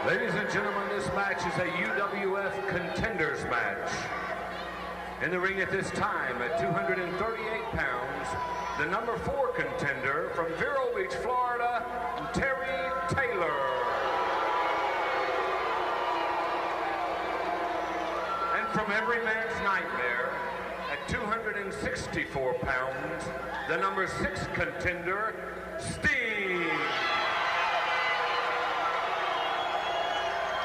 Ladies and gentlemen, this match is a UWF contenders match. In the ring at this time at 238 pounds, the number 4 contender from Vero Beach, Florida, Terry Taylor. And from every man's nightmare, at 264 pounds, the number 6 contender, Sting.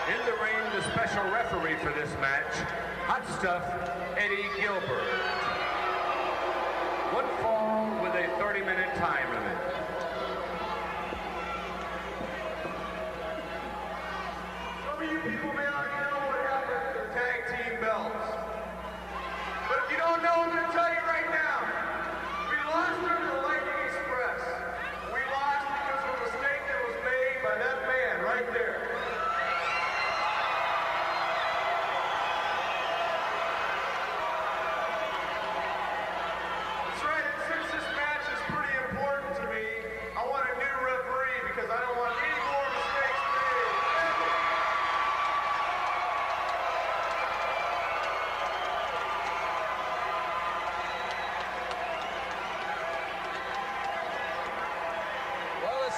In the ring, the special referee for this match, Hot Stuff Eddie Gilbert. One fall with a 30-minute time limit. Some of you people may not know what happened to the tag team belts. But if you don't know, I'm going to tell you right now. We lost during the Lightning Express. We lost because of a mistake that was made by that man right there.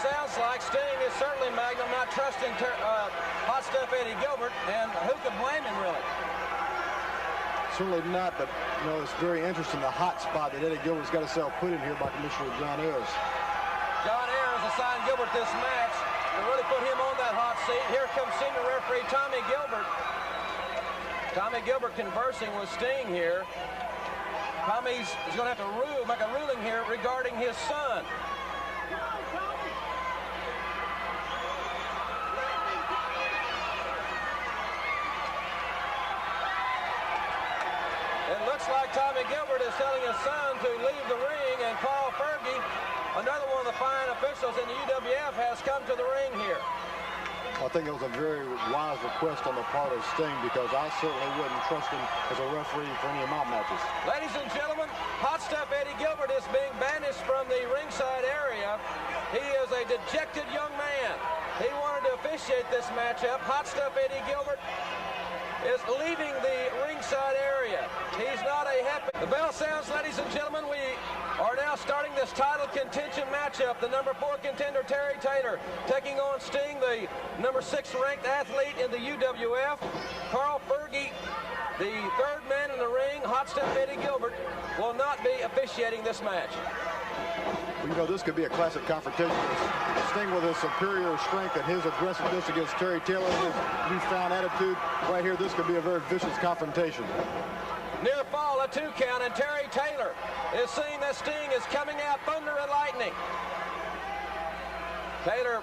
Sounds like Sting is certainly Magnum not trusting Hot Stuff Eddie Gilbert, and who could blame him, really? Certainly not, but you know, it's very interesting the hot spot that Eddie Gilbert's got himself put in here by Commissioner John Ayers. John Ayers assigned Gilbert this match to really put him on that hot seat. Here comes senior referee Tommy Gilbert. Tommy Gilbert conversing with Sting here. Tommy's going to have to make a ruling here regarding his son. It looks like Tommy Gilbert is telling his son to leave the ring, and Paul Fergie, another one of the fine officials in the UWF, has come to the ring here. I think it was a very wise request on the part of Sting, because I certainly wouldn't trust him as a referee for any of my matches. Ladies and gentlemen, Hot Stuff Eddie Gilbert is being banished from the ringside area. He is a dejected young man. He wanted to officiate this matchup. Hot Stuff Eddie Gilbert is leaving the ringside area. He's not a happy. The bell sounds, ladies and gentlemen. We are now starting this title contention matchup. The number 4 contender, Terry Taylor, taking on Sting, the number 6 ranked athlete in the UWF. Carl Fergie, the 3rd man in the ring, Hot Stuff Eddie Gilbert, will not be officiating this match. Well, you know, this could be a classic confrontation. Sting with his superior strength and his aggressiveness against Terry Taylor, his newfound attitude. Right here, this could be a very vicious confrontation. Near fall, a 2 count, and Terry Taylor is seeing that Sting is coming out thunder and lightning. Taylor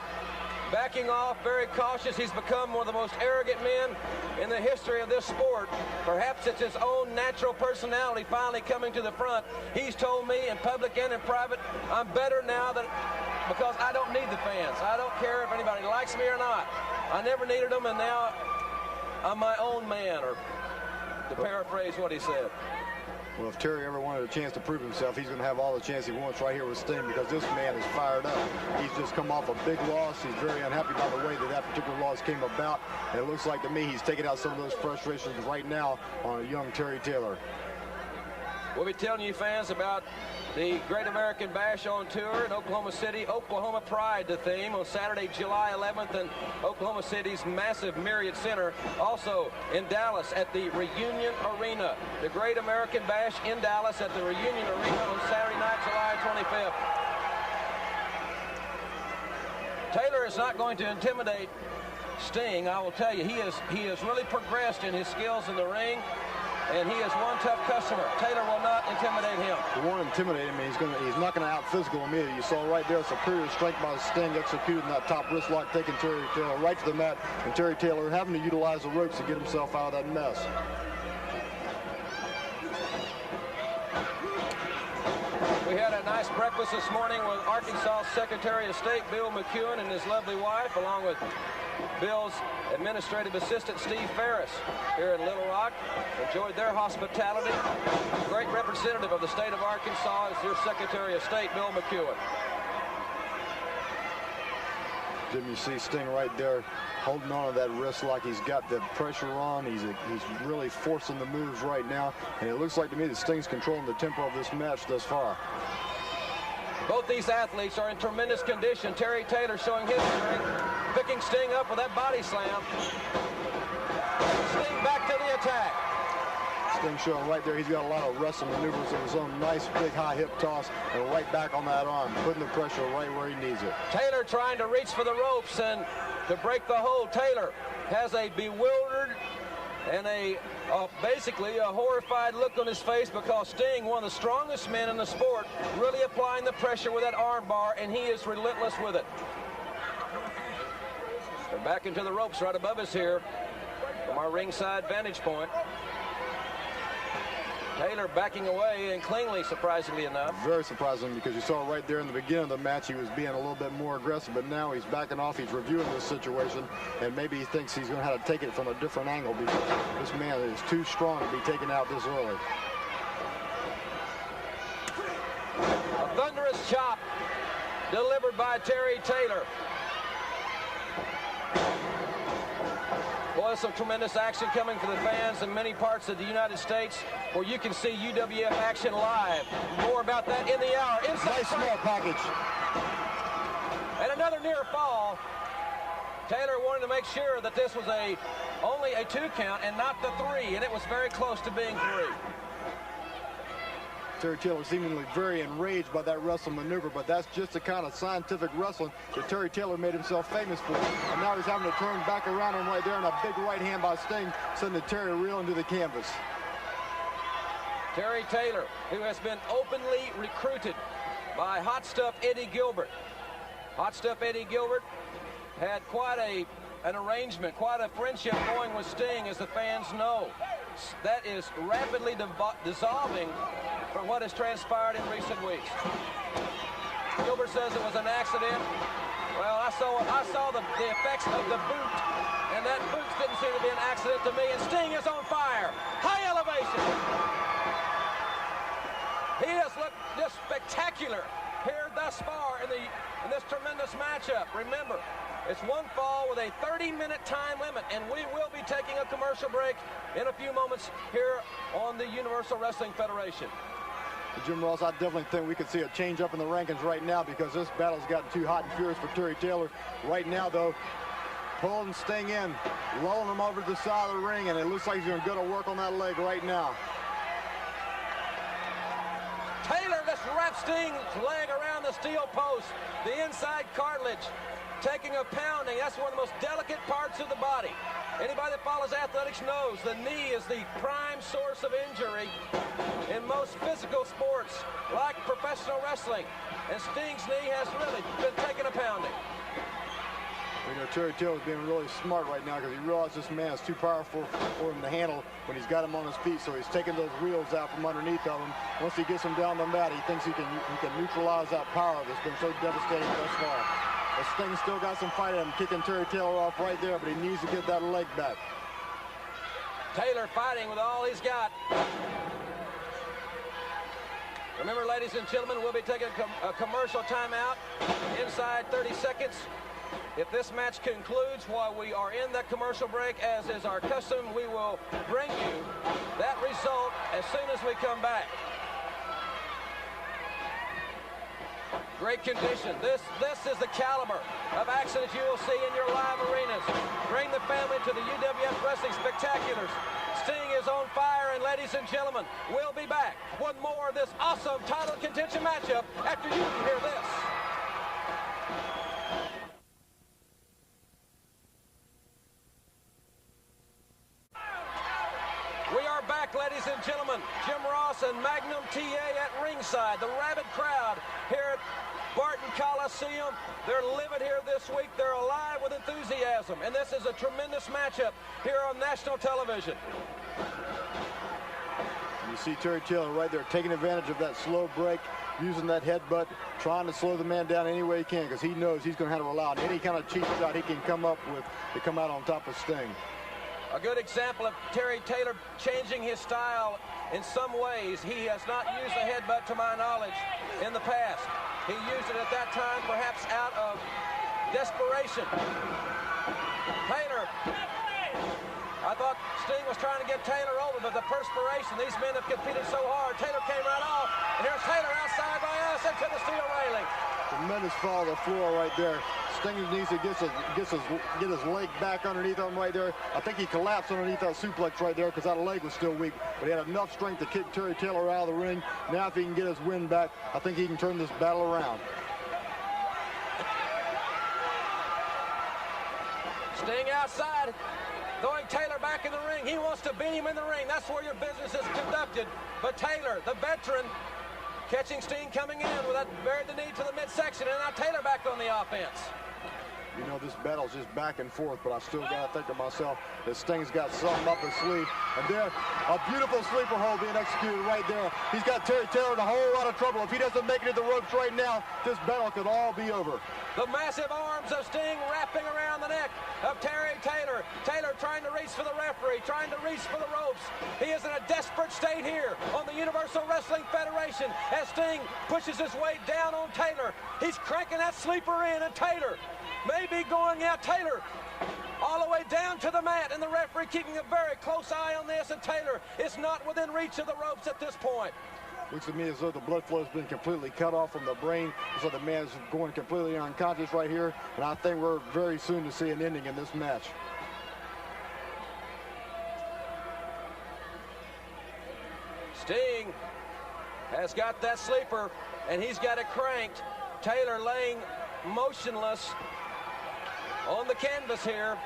backing off, very cautious. He's become one of the most arrogant men in the history of this sport. Perhaps it's his own natural personality finally coming to the front. He's told me in public and in private, I'm better now because I don't need the fans. I don't care if anybody likes me or not. I never needed them, and now I'm my own man, or to paraphrase what he said. Well, if Terry ever wanted a chance to prove himself, he's going to have all the chance he wants right here with Sting, because this man is fired up. He's just come off a big loss. He's very unhappy by the way that particular loss came about. And it looks like to me he's taking out some of those frustrations right now on a young Terry Taylor. We'll be telling you fans about the Great American Bash on tour in Oklahoma City. Oklahoma Pride, the theme, on Saturday, July 11th in Oklahoma City's massive Marriott Center. Also in Dallas at the Reunion Arena. The Great American Bash in Dallas at the Reunion Arena on Saturday night, July 25th. Taylor is not going to intimidate Sting. I will tell you, he has really progressed in his skills in the ring. And he is one tough customer. Taylor will not intimidate him. He won't intimidate him. He's not going to out-physical him either. You saw right there superior strength by Sting executing that top wrist lock, taking Terry Taylor right to the mat, and Terry Taylor having to utilize the ropes to get himself out of that mess. We had a nice breakfast this morning with Arkansas Secretary of State Bill McEwen and his lovely wife, along with Bill's administrative assistant Steve Ferris here in Little Rock. Enjoyed their hospitality. Great representative of the state of Arkansas is your Secretary of State, Bill McEwen. Jim, you see Sting right there holding on to that wrist like he's got the pressure on. He's really forcing the moves right now, and it looks like to me that Sting's controlling the tempo of this match thus far. Both these athletes are in tremendous condition. Terry Taylor showing his strength, picking Sting up with that body slam. Sting back to the attack. Sting showing right there, he's got a lot of wrestling maneuvers of his own. Nice big high hip toss and right back on that arm, putting the pressure right where he needs it. Taylor trying to reach for the ropes and to break the hold. Taylor has a bewildered and basically a horrified look on his face because Sting, one of the strongest men in the sport, really applying the pressure with that arm bar, and he is relentless with it. They're back into the ropes right above us here from our ringside vantage point. Taylor backing away and cleanly, surprisingly enough. Very surprising, because you saw right there in the beginning of the match he was being a little bit more aggressive, but now he's backing off. He's reviewing this situation, and maybe he thinks he's going to have to take it from a different angle because this man is too strong to be taken out this early. A thunderous chop delivered by Terry Taylor. Boy, some tremendous action coming for the fans in many parts of the United States where you can see UWF action live. More about that in the hour. Nice small package. And another near fall. Taylor wanted to make sure that this was only a 2 count and not the 3, and it was very close to being 3. Terry Taylor seemingly very enraged by that wrestling maneuver, but that's just the kind of scientific wrestling that Terry Taylor made himself famous for. And now he's having to turn back around him right there, and a big right hand by Sting sending Terry reeling to the canvas. Terry Taylor, who has been openly recruited by Hot Stuff Eddie Gilbert. Hot Stuff Eddie Gilbert had quite an arrangement, quite a friendship going with Sting, as the fans know. That is rapidly dissolving from what has transpired in recent weeks. Gilbert says it was an accident. Well, I saw the effects of the boot, and that boot didn't seem to be an accident to me, and Sting is on fire. High elevation. He has looked just spectacular here thus far in this tremendous matchup. Remember, it's one fall with a 30-minute time limit, and we will be taking a commercial break in a few moments here on the Universal Wrestling Federation. Jim Ross, I definitely think we could see a change up in the rankings right now because this battle's gotten too hot and furious for Terry Taylor. Right now, though, pulling Sting in, rolling him over to the side of the ring, and it looks like he's going to go to work on that leg right now. Taylor just wraps Sting's leg around the steel post, the inside cartilage, taking a pounding. That's one of the most delicate parts of the body. Anybody that follows athletics knows the knee is the prime source of injury in most physical sports, like professional wrestling. And Sting's knee has really been taking a pounding. You know, Terry Taylor's being really smart right now because he realizes this man is too powerful for him to handle when he's got him on his feet. So he's taking those wheels out from underneath of him. Once he gets him down the mat, he thinks he can neutralize that power that's been so devastating thus far. But Sting's still got some fight in him, kicking Terry Taylor off right there, but he needs to get that leg back. Taylor fighting with all he's got. Remember, ladies and gentlemen, we'll be taking a commercial timeout inside 30 seconds. If this match concludes while we are in that commercial break, as is our custom, we will bring you that result as soon as we come back. Great condition. This is the caliber of action that you will see in your live arenas. Bring the family to the UWF Wrestling Spectaculars. Sting is on fire, and ladies and gentlemen, we'll be back with more of this awesome title contention matchup after you hear this. We are back, ladies and gentlemen. Jim Ross and Magnum TA at ringside. The rabid crowd here at Barton Coliseum. They're livid here this week. They're alive with enthusiasm. And this is a tremendous matchup here on national television. You see Terry Taylor right there taking advantage of that slow break, using that headbutt, trying to slow the man down any way he can because he knows he's going to have to rely on any kind of cheap shot he can come up with to come out on top of Sting. A good example of Terry Taylor changing his style in some ways. He has not used a headbutt, to my knowledge, in the past. He used it at that time perhaps out of desperation. Taylor. I thought Sting was trying to get Taylor over, but the perspiration, these men have competed so hard. Taylor came right off, and here's Taylor outside by us into the steel railing. Tremendous fall to the floor right there. Sting needs to get his leg back underneath him right there. I think he collapsed underneath that suplex right there because that leg was still weak, but he had enough strength to kick Terry Taylor out of the ring. Now if he can get his wind back, I think he can turn this battle around. Sting outside, throwing Taylor back in the ring. He wants to beat him in the ring. That's where your business is conducted. But Taylor, the veteran, catching Sting coming in with that buried the knee to the midsection, and now Taylor back on the offense. You know, this battle's just back and forth, but I still got to think to myself that Sting's got something up his sleeve. And there, a beautiful sleeper hold being executed right there. He's got Terry Taylor in a whole lot of trouble. If he doesn't make it to the ropes right now, this battle could all be over. The massive arms of Sting wrapping around the neck of Terry Taylor. Taylor trying to reach for the referee, trying to reach for the ropes. He is in a desperate state here on the Universal Wrestling Federation as Sting pushes his weight down on Taylor. He's cranking that sleeper in, and Taylor may be going out. Taylor all the way down to the mat, and the referee keeping a very close eye on this, and Taylor is not within reach of the ropes at this point. Looks to me as though the blood flow has been completely cut off from the brain. So the man is going completely unconscious right here, and I think we're very soon to see an ending in this match. Sting has got that sleeper, and he's got it cranked. Taylor laying motionless on the canvas here.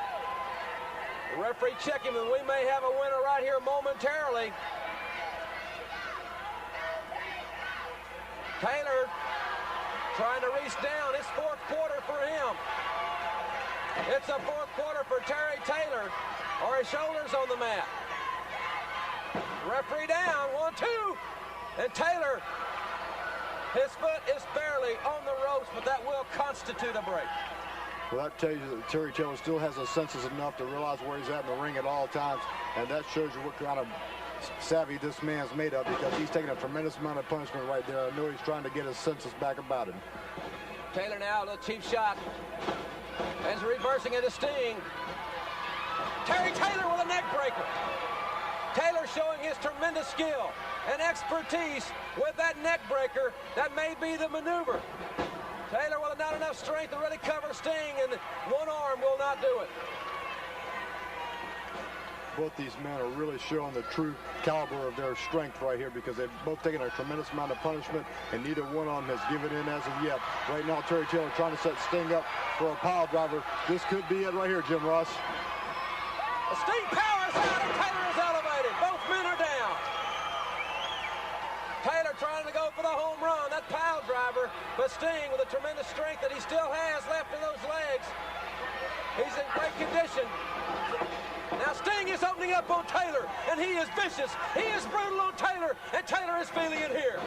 The referee checking, and we may have a winner right here momentarily. Taylor trying to reach down. It's fourth quarter for him. It's a fourth quarter for Terry Taylor. Are his shoulders on the mat? Referee down, 1-2. And Taylor, his foot is barely on the ropes, but that will constitute a break. Well, that tells you that Terry Taylor still has the senses enough to realize where he's at in the ring at all times, and that shows you what kind of savvy this man's made of, because he's taking a tremendous amount of punishment right there. I know he's trying to get his senses back about him. Taylor now, the cheap shot, and he's reversing it to Sting. Terry Taylor with a neck breaker. Taylor showing his tremendous skill and expertise with that neck breaker. That may be the maneuver. Taylor with not enough strength to really cover Sting, and one arm will not do it. Both these men are really showing the true caliber of their strength right here, because they've both taken a tremendous amount of punishment, and neither one of them has given in as of yet. Right now, Terry Taylor trying to set Sting up for a pile driver. This could be it right here, Jim Ross. The Sting powers out, and Taylor is elevated. Both men are down. Taylor trying to go for the home run, that pile driver, but Sting with the tremendous strength that he still has left in those legs. He's in great condition. Now Sting is opening up on Taylor, and he is vicious. He is brutal on Taylor, and Taylor is feeling it here.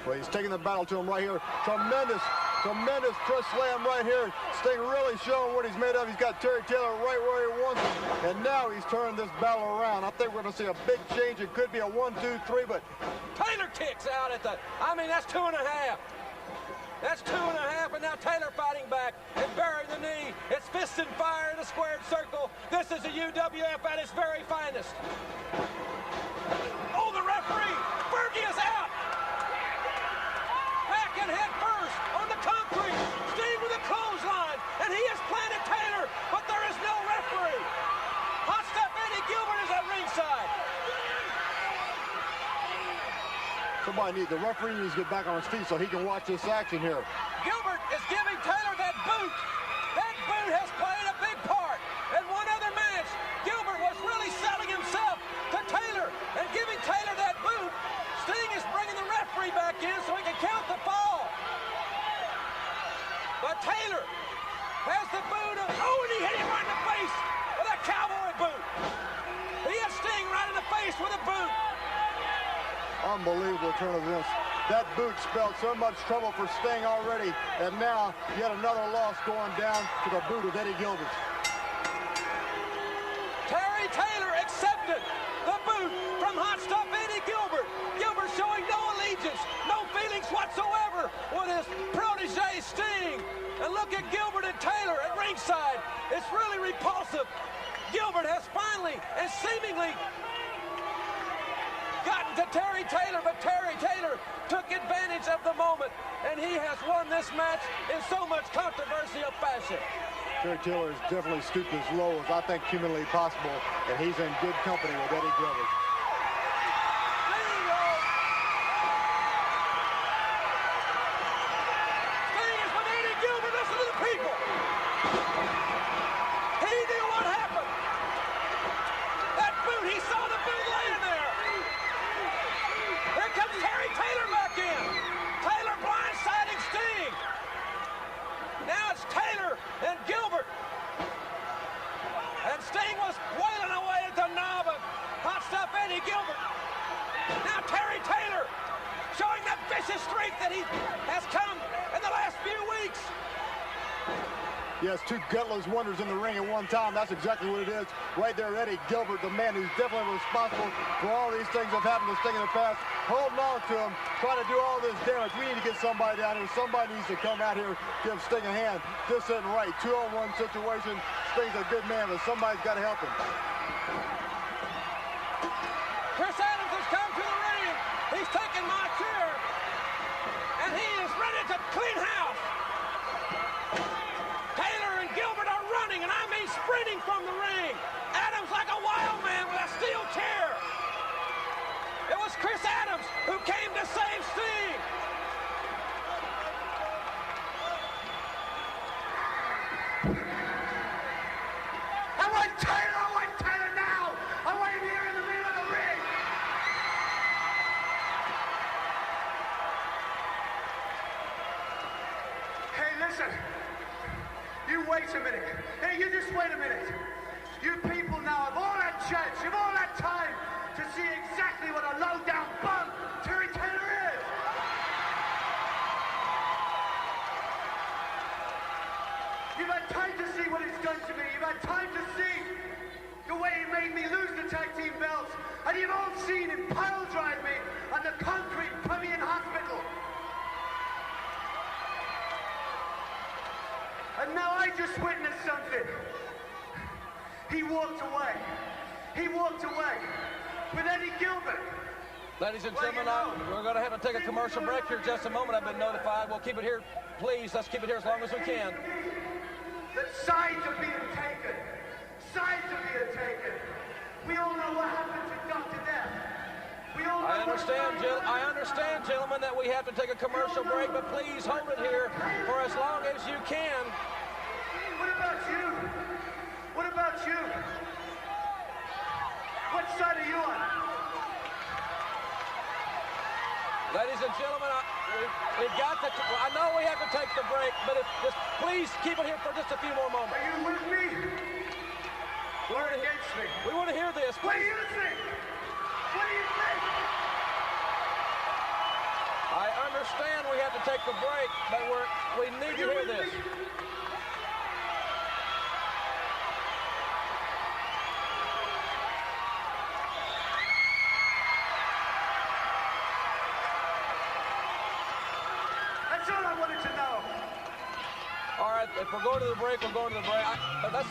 Well, he's taking the battle to him right here. Tremendous press slam right here. Sting really showing what he's made of. He's got Terry Taylor right where he wants him, and now he's turning this battle around. I think we're going to see a big change. It could be a 1, 2, 3, but Taylor kicks out at the, that's 2.5. That's 2.5, and now Taylor fighting back and burying the knee. It's fist and fire in a squared circle. This is the UWF at its very finest. Oh, the referee! Fergie is out! Back and head first on the concrete. Sting with a clothesline, and he has planted Taylor, but there is no referee. Hot Stuff Eddie Gilbert is at ringside. the referee needs to get back on his feet so he can watch this action here. Gilbert is giving Taylor that boot. That boot has played a big part. In one other match, Gilbert was really selling himself to Taylor and giving Taylor that boot. Sting is bringing the referee back in so he can count the fall. But Taylor has the boot of, oh, and he hit him right in the face with that cowboy boot. He hit Sting right in the face with a boot. Unbelievable turn of events. That boot spelled so much trouble for Sting already, and now yet another loss going down to the boot of Eddie Gilbert. Terry Taylor accepted the boot from Hot Stuff Eddie Gilbert. Gilbert showing no allegiance, no feelings whatsoever Taylor with his protege Sting. And look at Gilbert and Taylor at ringside. It's really repulsive. Gilbert has finally and seemingly gotten to Terry Taylor, but Terry Taylor took advantage of the moment, and he has won this match in so much controversial fashion. Terry Taylor has definitely stooped as low as I think humanly possible, and he's in good company with Eddie Gilbert. Sting is with Eddie Gilbert. Listen to the people. He knew what happened. That boot, he saw the boot laying there. Here comes Terry Taylor back in. Taylor blindsiding Sting. Now it's Taylor and Gilbert. And Sting was wailing away at the knob of Hot Stuff Eddie Gilbert. Now Terry Taylor showing the vicious streak that he has come in the last few weeks. Yes, two gutless wonders in the ring at one time. That's exactly what it is. Right there, Eddie Gilbert, the man who's definitely responsible for all these things that have happened to Sting in the past, holding on to him, trying to do all this damage. We need to get somebody down here. Somebody needs to come out here, give Sting a hand. This isn't right. 2-on-1 situation. Sting's a good man, but somebody's got to help him. Chris Adams has come to the ring. He's taken my chair, and he is ready to clean house. Taylor and Gilbert are running, and I mean sprinting from the ring. Adams like a wild man with a steel chair. It was Chris Adams who came to save Sting. I want Taylor now! I want him here in the middle of the ring! Hey, listen. You wait a minute. Hey, you just wait a minute. You people now have all that chance, you've all that time to see exactly what a low-down bum Terry Taylor is. You've had time to see what he's done to me. You've had time to see the way he made me lose the tag team belts. And you've all seen him pile drive me on the concrete Premium Hospital. And now I just witnessed something. He walked away. He walked away with Eddie Gilbert. Ladies and gentlemen, we're going to have to take a commercial break here in just a moment. I've been notified. We'll keep it here. Please, let's keep it here as long as we can. That sides are being taken. Sides are being taken. We all know what happened to Dr. Death. We all know I understand, gentlemen, that we have to take a commercial break, but please hold it here for as long as you can. What about you? What about you? What side are you on? Ladies and gentlemen, we've got to. I know we have to take the break, but just please keep it here for just a few more moments. Are you with me? Or against me? We want to hear this. What do you think? What do you think? I understand we have to take the break, but we need to hear this. That's all I wanted to know. All right, if we're going to the break, we're going to the break. But let's